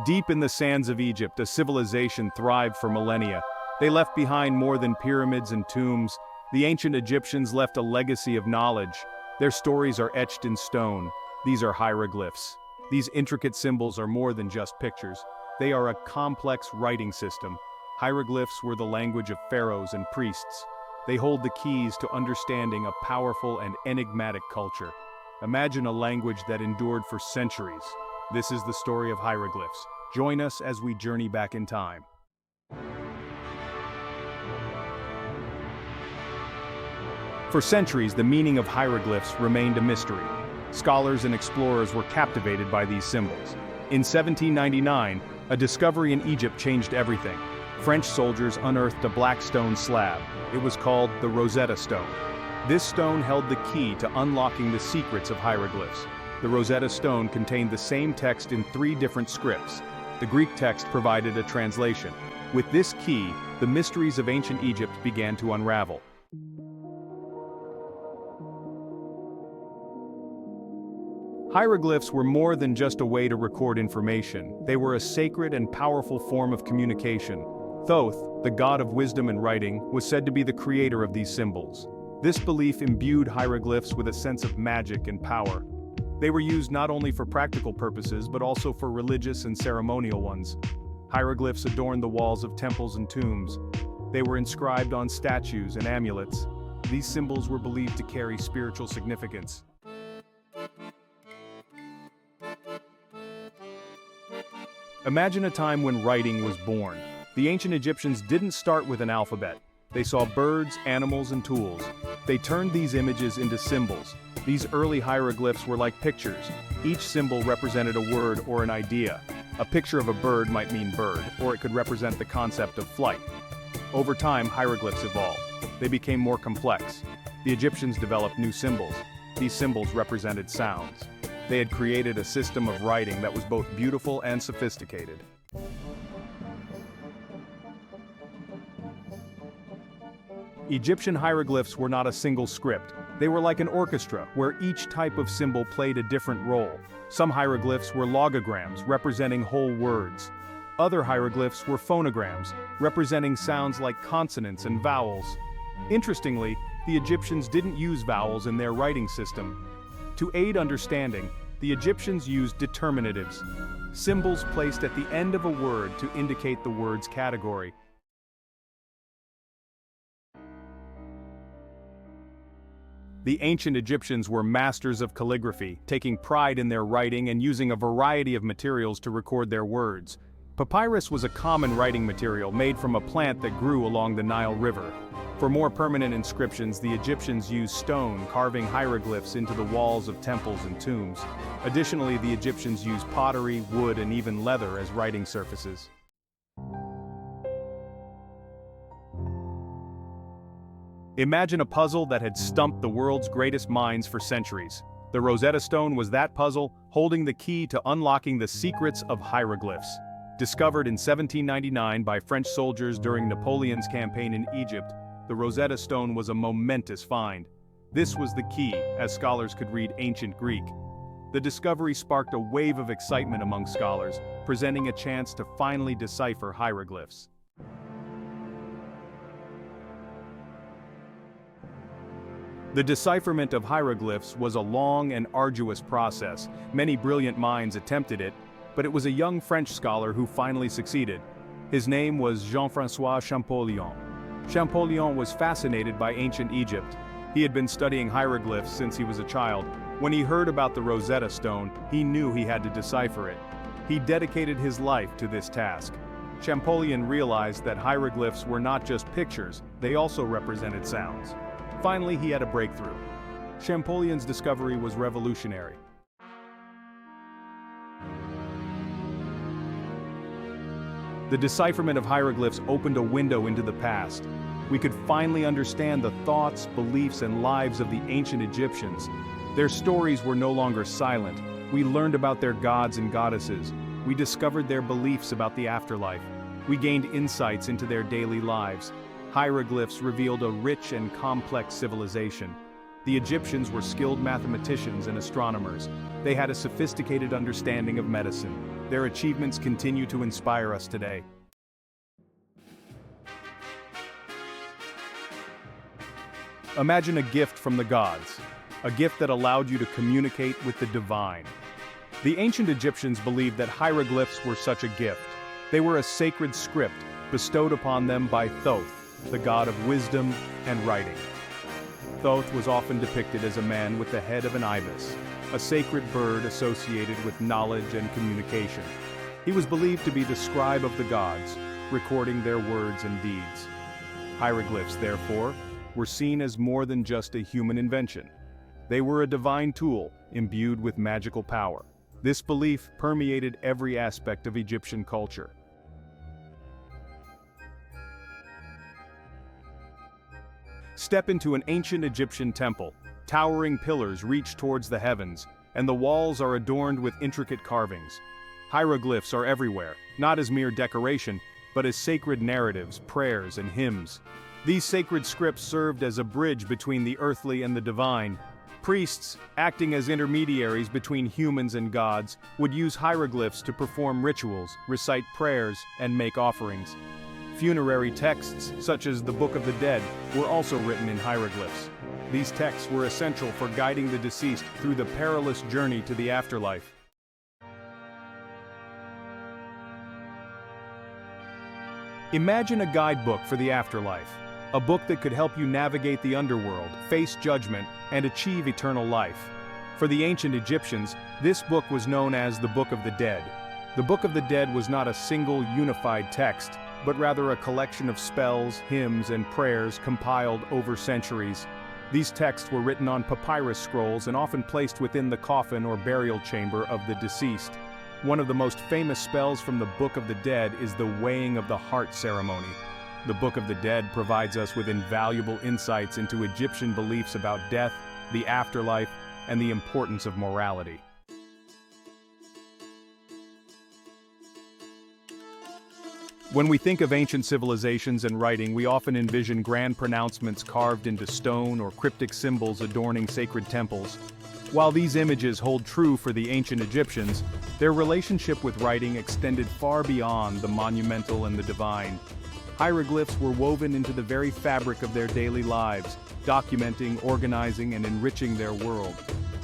Deep in the sands of Egypt, a civilization thrived for millennia. They left behind more than pyramids and tombs. The ancient Egyptians left a legacy of knowledge. Their stories are etched in stone. These are hieroglyphs. These intricate symbols are more than just pictures. They are a complex writing system. Hieroglyphs were the language of pharaohs and priests. They hold the keys to understanding a powerful and enigmatic culture. Imagine a language that endured for centuries. This is the story of hieroglyphs. Join us as we journey back in time. For centuries, the meaning of hieroglyphs remained a mystery. Scholars and explorers were captivated by these symbols. In 1799, a discovery in Egypt changed everything. French soldiers unearthed a black stone slab. It was called the Rosetta Stone. This stone held the key to unlocking the secrets of hieroglyphs. The Rosetta Stone contained the same text in 3 different scripts. The Greek text provided a translation. With this key, the mysteries of ancient Egypt began to unravel. Hieroglyphs were more than just a way to record information. They were a sacred and powerful form of communication. Thoth, the god of wisdom and writing, was said to be the creator of these symbols. This belief imbued hieroglyphs with a sense of magic and power. They were used not only for practical purposes but also for religious and ceremonial ones. Hieroglyphs adorned the walls of temples and tombs. They were inscribed on statues and amulets. These symbols were believed to carry spiritual significance. Imagine a time when writing was born. The ancient Egyptians didn't start with an alphabet. They saw birds, animals, and tools. They turned these images into symbols. These early hieroglyphs were like pictures. Each symbol represented a word or an idea. A picture of a bird might mean bird, or it could represent the concept of flight. Over time, hieroglyphs evolved. They became more complex. The Egyptians developed new symbols. These symbols represented sounds. They had created a system of writing that was both beautiful and sophisticated. Egyptian hieroglyphs were not a single script. They were like an orchestra, where each type of symbol played a different role. Some hieroglyphs were logograms, representing whole words. Other hieroglyphs were phonograms, representing sounds like consonants and vowels. Interestingly, the Egyptians didn't use vowels in their writing system. To aid understanding, the Egyptians used determinatives, symbols placed at the end of a word to indicate the word's category. The ancient Egyptians were masters of calligraphy, taking pride in their writing and using a variety of materials to record their words. Papyrus was a common writing material made from a plant that grew along the Nile River. For more permanent inscriptions, the Egyptians used stone, carving hieroglyphs into the walls of temples and tombs. Additionally, the Egyptians used pottery, wood, and even leather as writing surfaces. Imagine a puzzle that had stumped the world's greatest minds for centuries. The Rosetta Stone was that puzzle, holding the key to unlocking the secrets of hieroglyphs. Discovered in 1799 by French soldiers during Napoleon's campaign in Egypt, the Rosetta Stone was a momentous find. This was the key, as scholars could read ancient Greek. The discovery sparked a wave of excitement among scholars, presenting a chance to finally decipher hieroglyphs. The decipherment of hieroglyphs was a long and arduous process. Many brilliant minds attempted it, but it was a young French scholar who finally succeeded. His name was Jean-François Champollion. Champollion was fascinated by ancient Egypt. He had been studying hieroglyphs since he was a child. When he heard about the Rosetta Stone, he knew he had to decipher it. He dedicated his life to this task. Champollion realized that hieroglyphs were not just pictures, they also represented sounds. Finally, he had a breakthrough. Champollion's discovery was revolutionary. The decipherment of hieroglyphs opened a window into the past. We could finally understand the thoughts, beliefs, and lives of the ancient Egyptians. Their stories were no longer silent. We learned about their gods and goddesses. We discovered their beliefs about the afterlife. We gained insights into their daily lives. Hieroglyphs revealed a rich and complex civilization. The Egyptians were skilled mathematicians and astronomers. They had a sophisticated understanding of medicine. Their achievements continue to inspire us today. Imagine a gift from the gods, a gift that allowed you to communicate with the divine. The ancient Egyptians believed that hieroglyphs were such a gift. They were a sacred script bestowed upon them by Thoth, the god of wisdom and writing. Thoth was often depicted as a man with the head of an ibis, a sacred bird associated with knowledge and communication. He was believed to be the scribe of the gods, recording their words and deeds. Hieroglyphs, therefore, were seen as more than just a human invention. They were a divine tool, imbued with magical power. This belief permeated every aspect of Egyptian culture. Step into an ancient Egyptian temple. Towering pillars reach towards the heavens, and the walls are adorned with intricate carvings. Hieroglyphs are everywhere, not as mere decoration, but as sacred narratives, prayers, and hymns. These sacred scripts served as a bridge between the earthly and the divine. Priests, acting as intermediaries between humans and gods, would use hieroglyphs to perform rituals, recite prayers, and make offerings. Funerary texts, such as the Book of the Dead, were also written in hieroglyphs. These texts were essential for guiding the deceased through the perilous journey to the afterlife. Imagine a guidebook for the afterlife. A book that could help you navigate the underworld, face judgment, and achieve eternal life. For the ancient Egyptians, this book was known as the Book of the Dead. The Book of the Dead was not a single unified text, but rather a collection of spells, hymns, and prayers compiled over centuries. These texts were written on papyrus scrolls and often placed within the coffin or burial chamber of the deceased. One of the most famous spells from the Book of the Dead is the weighing of the heart ceremony. The Book of the Dead provides us with invaluable insights into Egyptian beliefs about death, the afterlife, and the importance of morality. When we think of ancient civilizations and writing, we often envision grand pronouncements carved into stone or cryptic symbols adorning sacred temples. While these images hold true for the ancient Egyptians, their relationship with writing extended far beyond the monumental and the divine. Hieroglyphs were woven into the very fabric of their daily lives, documenting, organizing, and enriching their world.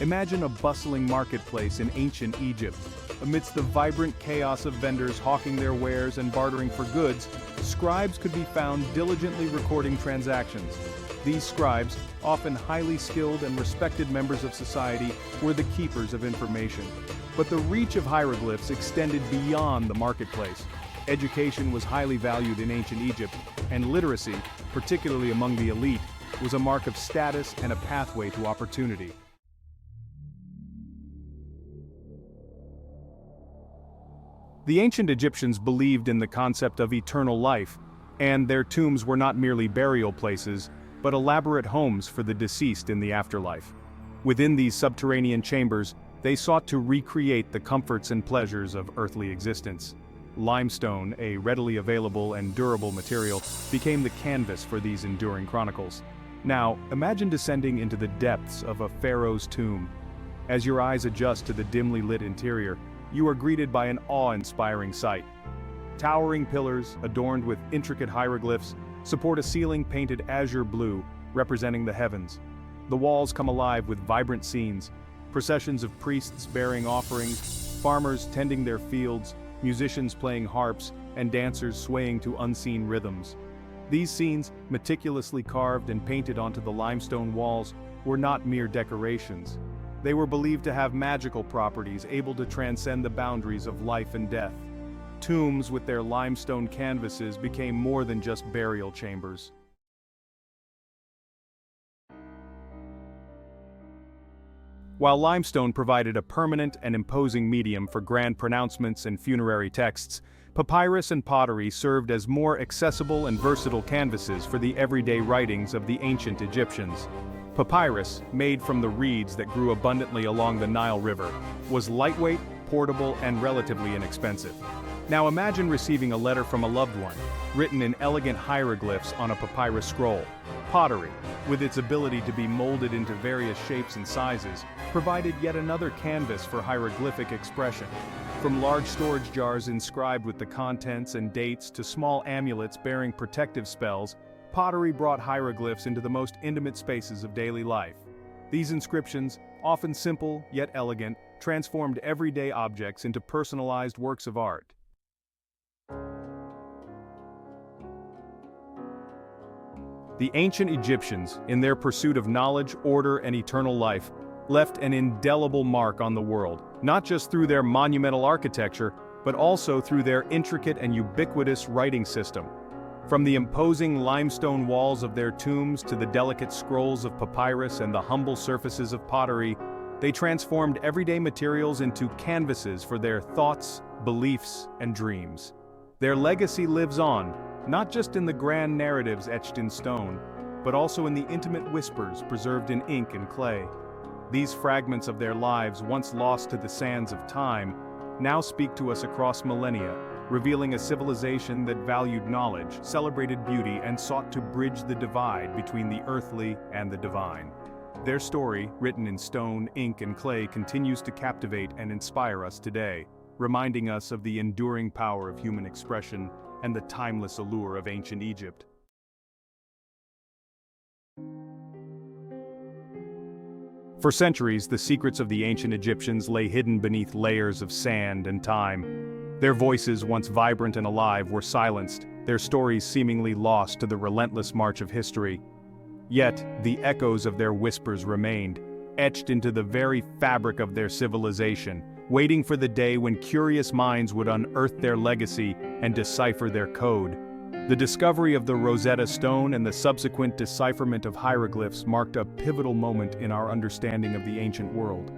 Imagine a bustling marketplace in ancient Egypt. Amidst the vibrant chaos of vendors hawking their wares and bartering for goods, scribes could be found diligently recording transactions. These scribes, often highly skilled and respected members of society, were the keepers of information. But the reach of hieroglyphs extended beyond the marketplace. Education was highly valued in ancient Egypt, and literacy, particularly among the elite, was a mark of status and a pathway to opportunity. The ancient Egyptians believed in the concept of eternal life, and their tombs were not merely burial places, but elaborate homes for the deceased in the afterlife. Within these subterranean chambers, they sought to recreate the comforts and pleasures of earthly existence. Limestone, a readily available and durable material, became the canvas for these enduring chronicles. Now, imagine descending into the depths of a pharaoh's tomb. As your eyes adjust to the dimly lit interior, you are greeted by an awe-inspiring sight. Towering pillars, adorned with intricate hieroglyphs, support a ceiling painted azure blue, representing the heavens. The walls come alive with vibrant scenes, processions of priests bearing offerings, farmers tending their fields, musicians playing harps, and dancers swaying to unseen rhythms. These scenes, meticulously carved and painted onto the limestone walls, were not mere decorations. They were believed to have magical properties able to transcend the boundaries of life and death. Tombs with their limestone canvases became more than just burial chambers. While limestone provided a permanent and imposing medium for grand pronouncements and funerary texts, papyrus and pottery served as more accessible and versatile canvases for the everyday writings of the ancient Egyptians. Papyrus, made from the reeds that grew abundantly along the Nile River, was lightweight, portable, and relatively inexpensive. Now imagine receiving a letter from a loved one, written in elegant hieroglyphs on a papyrus scroll. Pottery, with its ability to be molded into various shapes and sizes, provided yet another canvas for hieroglyphic expression. From large storage jars inscribed with the contents and dates to small amulets bearing protective spells, pottery brought hieroglyphs into the most intimate spaces of daily life. These inscriptions, often simple yet elegant, transformed everyday objects into personalized works of art. The ancient Egyptians, in their pursuit of knowledge, order, and eternal life, left an indelible mark on the world, not just through their monumental architecture, but also through their intricate and ubiquitous writing system. From the imposing limestone walls of their tombs to the delicate scrolls of papyrus and the humble surfaces of pottery, they transformed everyday materials into canvases for their thoughts, beliefs, and dreams. Their legacy lives on, not just in the grand narratives etched in stone, but also in the intimate whispers preserved in ink and clay. These fragments of their lives, once lost to the sands of time, now speak to us across millennia, revealing a civilization that valued knowledge, celebrated beauty, and sought to bridge the divide between the earthly and the divine. Their story, written in stone, ink, and clay, continues to captivate and inspire us today, reminding us of the enduring power of human expression and the timeless allure of ancient Egypt. For centuries, the secrets of the ancient Egyptians lay hidden beneath layers of sand and time. Their voices, once vibrant and alive, were silenced, their stories seemingly lost to the relentless march of history. Yet, the echoes of their whispers remained, etched into the very fabric of their civilization, waiting for the day when curious minds would unearth their legacy and decipher their code. The discovery of the Rosetta Stone and the subsequent decipherment of hieroglyphs marked a pivotal moment in our understanding of the ancient world.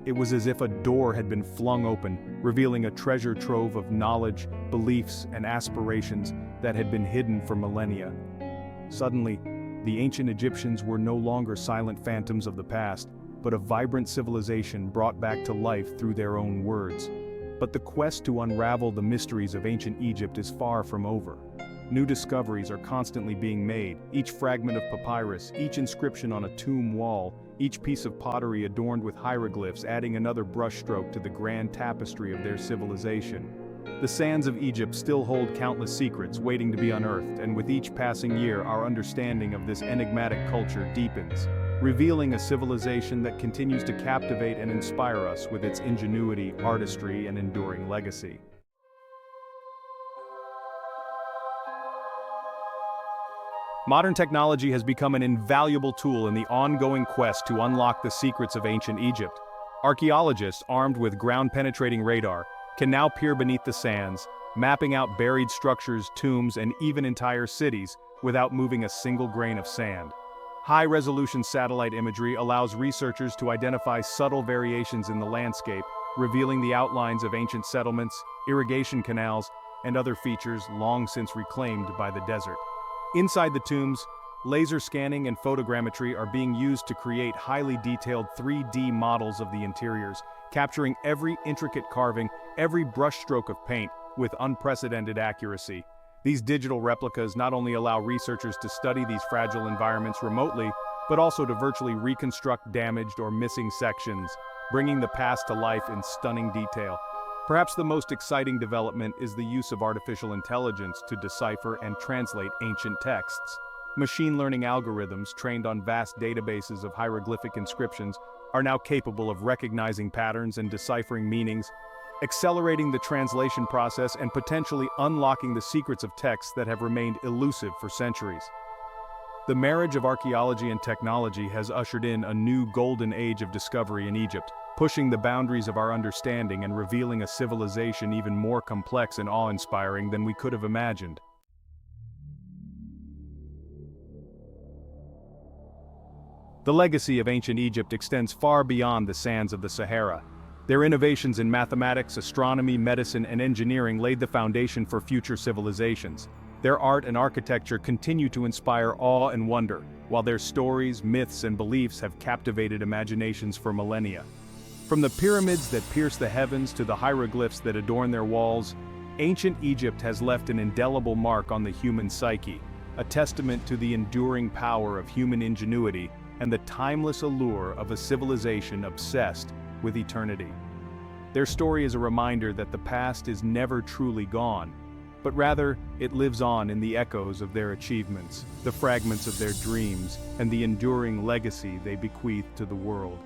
It was as if a door had been flung open, revealing a treasure trove of knowledge, beliefs, and aspirations that had been hidden for millennia. Suddenly, the ancient Egyptians were no longer silent phantoms of the past, but a vibrant civilization brought back to life through their own words. But the quest to unravel the mysteries of ancient Egypt is far from over. New discoveries are constantly being made, each fragment of papyrus, each inscription on a tomb wall, each piece of pottery adorned with hieroglyphs adding another brushstroke to the grand tapestry of their civilization. The sands of Egypt still hold countless secrets waiting to be unearthed, and with each passing year our understanding of this enigmatic culture deepens, revealing a civilization that continues to captivate and inspire us with its ingenuity, artistry, and enduring legacy. Modern technology has become an invaluable tool in the ongoing quest to unlock the secrets of ancient Egypt. Archaeologists, armed with ground-penetrating radar, can now peer beneath the sands, mapping out buried structures, tombs, and even entire cities without moving a single grain of sand. High-resolution satellite imagery allows researchers to identify subtle variations in the landscape, revealing the outlines of ancient settlements, irrigation canals, and other features long since reclaimed by the desert. Inside the tombs, laser scanning and photogrammetry are being used to create highly detailed 3D models of the interiors, capturing every intricate carving, every brushstroke of paint, with unprecedented accuracy. These digital replicas not only allow researchers to study these fragile environments remotely, but also to virtually reconstruct damaged or missing sections, bringing the past to life in stunning detail. Perhaps the most exciting development is the use of artificial intelligence to decipher and translate ancient texts. Machine learning algorithms trained on vast databases of hieroglyphic inscriptions are now capable of recognizing patterns and deciphering meanings, accelerating the translation process and potentially unlocking the secrets of texts that have remained elusive for centuries. The marriage of archaeology and technology has ushered in a new golden age of discovery in Egypt, pushing the boundaries of our understanding and revealing a civilization even more complex and awe-inspiring than we could have imagined. The legacy of ancient Egypt extends far beyond the sands of the Sahara. Their innovations in mathematics, astronomy, medicine, and engineering laid the foundation for future civilizations. Their art and architecture continue to inspire awe and wonder, while their stories, myths, and beliefs have captivated imaginations for millennia. From the pyramids that pierce the heavens to the hieroglyphs that adorn their walls, ancient Egypt has left an indelible mark on the human psyche. a testament to the enduring power of human ingenuity and the timeless allure of a civilization obsessed with eternity. Their story is a reminder that the past is never truly gone, but rather it lives on in the echoes of their achievements, the fragments of their dreams, and the enduring legacy they bequeath to the world.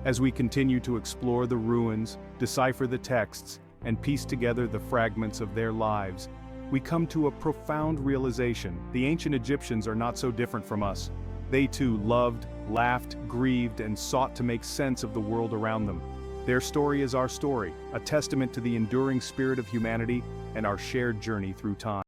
As we continue to explore the ruins, decipher the texts, and piece together the fragments of their lives, we come to a profound realization: the ancient Egyptians are not so different from us. They too loved, laughed, grieved, and sought to make sense of the world around them. Their story is our story, a testament to the enduring spirit of humanity and our shared journey through time.